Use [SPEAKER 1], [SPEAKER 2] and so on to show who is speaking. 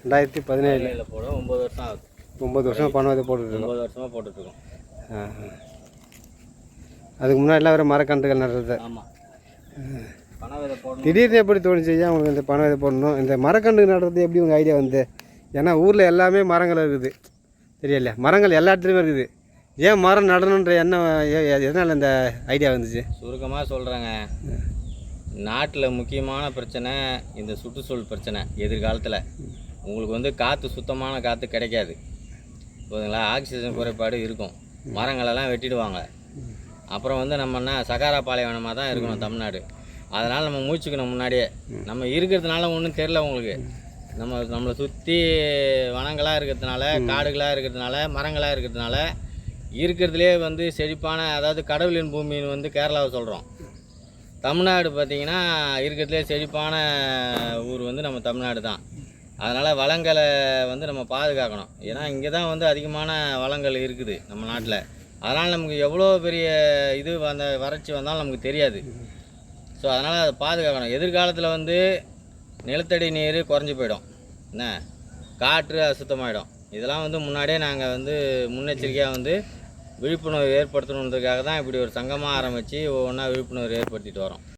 [SPEAKER 1] 2017
[SPEAKER 2] போட 9 வருஷம் ஆகுது.
[SPEAKER 1] 9 வருஷம் பனை விதை போட்டுட்ருக்கோம்.
[SPEAKER 2] 9 வருஷமாக போட்டுட்ருக்கோம்.
[SPEAKER 1] அதுக்கு முன்னாடிலாம் வேறு மரக்கன்றுகள் நடுறது.
[SPEAKER 2] ஆமாம், பனை விதை போடணும்.
[SPEAKER 1] திடீர்னு எப்படி தோணுச்சு ஐயா உங்களுக்கு இந்த பனை விதை போடணும், இந்த மரக்கன்று நடுறது எப்படி உங்கள் ஐடியா வந்து? ஏன்னா ஊரில் எல்லாமே மரங்கள் இருக்குது தெரியல, மரங்கள் எல்லா இடத்துலையுமே இருக்குது. ஏன் மரம் நடணுன்ற எண்ணம் எதனால் இந்த ஐடியா வந்துச்சு?
[SPEAKER 2] சுருக்கமாக சொல்கிறேங்க, நாட்டில் முக்கியமான பிரச்சனை இந்த சுற்றுச்சூழல் பிரச்சனை. எதிர்காலத்தில் உங்களுக்கு வந்து காற்று, சுத்தமான காற்று கிடைக்காது போதுங்களா. ஆக்சிஜன் குறைபாடு இருக்கும். மரங்களெல்லாம் வெட்டிடுவாங்க. அப்புறம் வந்து நம்ம என்ன சகாரா பாலைவனமாக தான் இருக்கணும் தமிழ்நாடு. அதனால் நம்ம மூச்சுக்கணும் முன்னாடியே. நம்ம இருக்கிறதுனால ஒன்றும் தெரில உங்களுக்கு. நம்மளை சுற்றி வனங்களாக இருக்கிறதுனால, காடுகளாக இருக்கிறதுனால, மரங்களாக இருக்கிறதுனால இருக்கிறதுலே வந்து செழிப்பான, அதாவது கடவுளின் பூமின்னு வந்து கேரளாவை சொல்கிறோம். தமிழ்நாடு பார்த்திங்கன்னா இருக்கிறதுலே செழிப்பான ஊர் வந்து நம்ம தமிழ்நாடு தான். அதனால் வளங்களை வந்து நம்ம பாதுகாக்கணும். ஏன்னா இங்கே தான் வந்து அதிகமான வளங்கள் இருக்குது நம்ம நாட்டில். அதனால் நமக்கு எவ்வளோ பெரிய இது வறட்சி வந்தாலும் நமக்கு தெரியாது. ஸோ அதனால் அதை பாதுகாக்கணும். எதிர்காலத்தில் வந்து நிலத்தடி நீர் குறைஞ்சி போயிடும், என்ன காற்று அசுத்தமாகிடும். இதெல்லாம் வந்து முன்னாடியே நாங்கள் வந்து முன்னெச்சரிக்கையாக வந்து விழிப்புணர்வு ஏற்படுத்தணுன்றதுக்காக தான் இப்படி ஒரு சங்கமாக ஆரம்பித்து ஒவ்வொன்றா விழிப்புணர்வு ஏற்படுத்திட்டு வரோம்.